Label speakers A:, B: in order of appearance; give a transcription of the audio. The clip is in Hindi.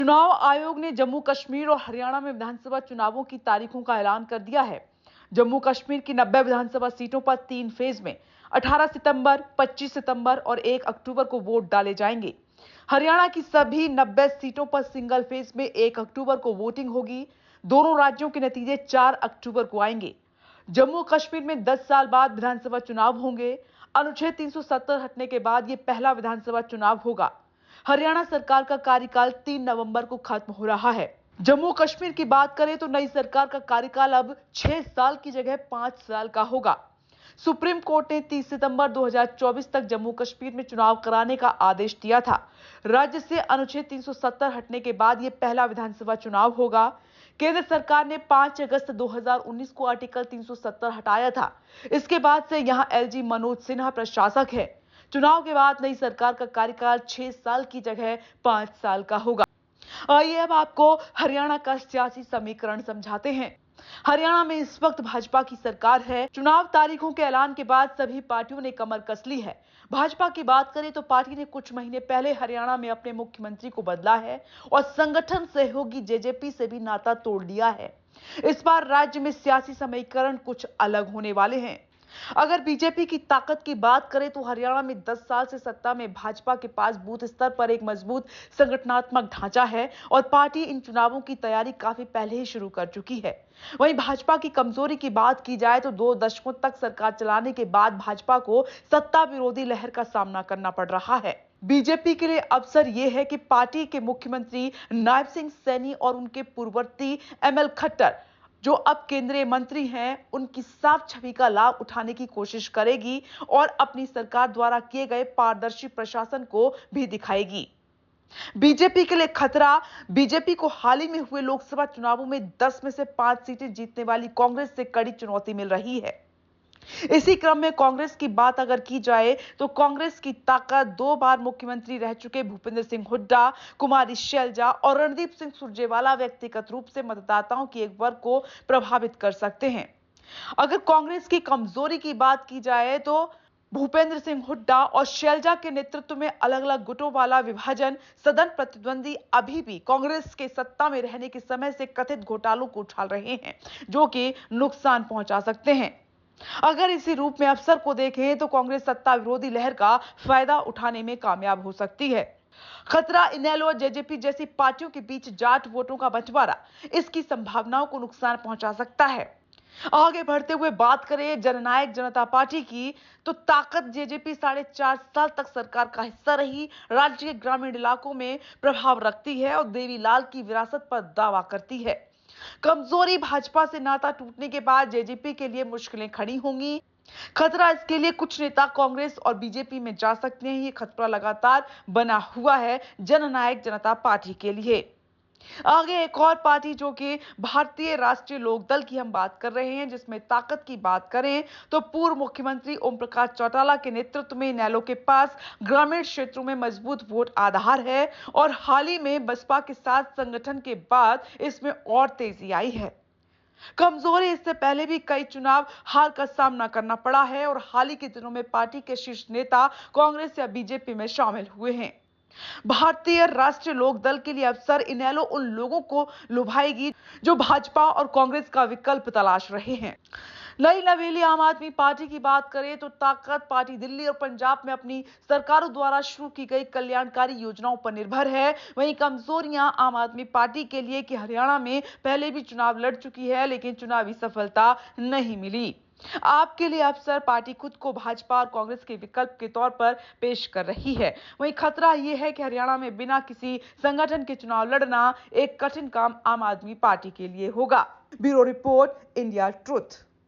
A: चुनाव आयोग ने जम्मू कश्मीर और हरियाणा में विधानसभा चुनावों की तारीखों का ऐलान कर दिया है। जम्मू कश्मीर की 90 विधानसभा सीटों पर 3 फेज में 18 सितंबर, 25 सितंबर और 1 अक्टूबर को वोट डाले जाएंगे। हरियाणा की सभी 90 सीटों पर सिंगल फेज में 1 अक्टूबर को वोटिंग होगी। दोनों राज्यों के नतीजे 4 अक्टूबर को आएंगे। जम्मू कश्मीर में 10 साल बाद विधानसभा चुनाव होंगे। अनुच्छेद 370 हटने के बाद यह पहला विधानसभा चुनाव होगा। हरियाणा सरकार का कार्यकाल 3 नवंबर को खत्म हो रहा है। जम्मू कश्मीर की बात करें तो नई सरकार का कार्यकाल अब 6 साल की जगह 5 साल का होगा। सुप्रीम कोर्ट ने 30 सितंबर 2024 तक जम्मू कश्मीर में चुनाव कराने का आदेश दिया था। राज्य से अनुच्छेद 370 हटने के बाद यह पहला विधानसभा चुनाव होगा। केंद्र सरकार ने 5 अगस्त 2019 को आर्टिकल 370 हटाया था। इसके बाद से यहां एलजी मनोज सिन्हा प्रशासक है। चुनाव के बाद नई सरकार का कार्यकाल 6 साल की जगह 5 साल का होगा। आइए अब आपको हरियाणा का सियासी समीकरण समझाते हैं। हरियाणा में इस वक्त भाजपा की सरकार है। चुनाव तारीखों के ऐलान के बाद सभी पार्टियों ने कमर कस ली है। भाजपा की बात करें तो पार्टी ने कुछ महीने पहले हरियाणा में अपने मुख्यमंत्री को बदला है और संगठन सहयोगी जेजेपी से भी नाता तोड़ लिया है। इस बार राज्य में सियासी समीकरण कुछ अलग होने वाले हैं। अगर बीजेपी की ताकत की बात करें तो हरियाणा में 10 साल से सत्ता में भाजपा के पास बूथ स्तर पर एक मजबूत संगठनात्मक ढांचा है और पार्टी इन चुनावों की तैयारी काफी पहले ही शुरू कर चुकी है। वहीं भाजपा की कमजोरी की बात की जाए तो 2 दशकों तक सरकार चलाने के बाद भाजपा को सत्ता विरोधी लहर का सामना करना पड़ रहा है। बीजेपी के लिए अवसर यह है कि पार्टी के मुख्यमंत्री नायब सिंह सैनी और उनके पूर्ववर्ती एमएल खट्टर जो अब केंद्रीय मंत्री हैं, उनकी साफ छवि का लाभ उठाने की कोशिश करेगी और अपनी सरकार द्वारा किए गए पारदर्शी प्रशासन को भी दिखाएगी। बीजेपी के लिए खतरा। बीजेपी को हाल ही में हुए लोकसभा चुनावों में 10 में से 5 सीटें जीतने वाली कांग्रेस से कड़ी चुनौती मिल रही है। इसी क्रम में कांग्रेस की बात अगर की जाए तो कांग्रेस की ताकत 2 बार मुख्यमंत्री रह चुके भूपेंद्र सिंह हुड्डा, कुमारी शैलजा और रणदीप सिंह सुरजेवाला व्यक्तिगत रूप से मतदाताओं की एक वर्ग को प्रभावित कर सकते हैं। अगर कांग्रेस की कमजोरी की बात की जाए तो भूपेंद्र सिंह हुड्डा और शैलजा के नेतृत्व में अलग-अलग गुटों वाला विभाजन, सदन प्रतिद्वंदी अभी भी कांग्रेस के सत्ता में रहने के समय से कथित घोटालों को उछाल रहे हैं, जो कि नुकसान पहुंचा सकते हैं। अगर इसी रूप में अवसर को देखें तो कांग्रेस सत्ता विरोधी लहर का फायदा उठाने में कामयाब हो सकती है। खतरा इनेलो और जेजेपी जैसी पार्टियों के बीच जाट वोटों का बंटवारा इसकी संभावनाओं को नुकसान पहुंचा सकता है। आगे बढ़ते हुए बात करें जननायक जनता पार्टी की तो ताकत जेजेपी 4.5 साल तक सरकार का हिस्सा रही, राज्य के ग्रामीण इलाकों में प्रभाव रखती है और देवीलाल की विरासत पर दावा करती है। कमजोरी भाजपा से नाता टूटने के बाद जेजेपी के लिए मुश्किलें खड़ी होंगी। खतरा इसके लिए कुछ नेता कांग्रेस और बीजेपी में जा सकते हैं। ये खतरा लगातार बना हुआ है जननायक जनता पार्टी के लिए। आगे एक और पार्टी जो कि भारतीय राष्ट्रीय लोकदल की हम बात कर रहे हैं, जिसमें ताकत की बात करें तो पूर्व मुख्यमंत्री ओम प्रकाश चौटाला के नेतृत्व में इनेलो के पास ग्रामीण क्षेत्रों में मजबूत वोट आधार है और हाल ही में बसपा के साथ संगठन के बाद इसमें और तेजी आई है। कमजोरी इससे पहले भी कई चुनाव हार का सामना करना पड़ा है और हाल ही के दिनों में पार्टी के शीर्ष नेता कांग्रेस या बीजेपी में शामिल हुए हैं। भारतीय राष्ट्रीय लोकदल के लिए अवसर इनेलो उन लोगों को लुभाएगी जो भाजपा और कांग्रेस का विकल्प तलाश रहे हैं। नई नवेली आम आदमी पार्टी की बात करें तो ताकत पार्टी दिल्ली और पंजाब में अपनी सरकारों द्वारा शुरू की गई कल्याणकारी योजनाओं पर निर्भर है। वहीं कमजोरियां आम आदमी पार्टी के लिए कि हरियाणा में पहले भी चुनाव लड़ चुकी है लेकिन चुनावी सफलता नहीं मिली। आपके लिए अवसर पार्टी खुद को भाजपा और कांग्रेस के विकल्प के तौर पर पेश कर रही है। वहीं खतरा यह है कि हरियाणा में बिना किसी संगठन के चुनाव लड़ना एक कठिन काम आम आदमी पार्टी के लिए होगा। Bureau report, India truth.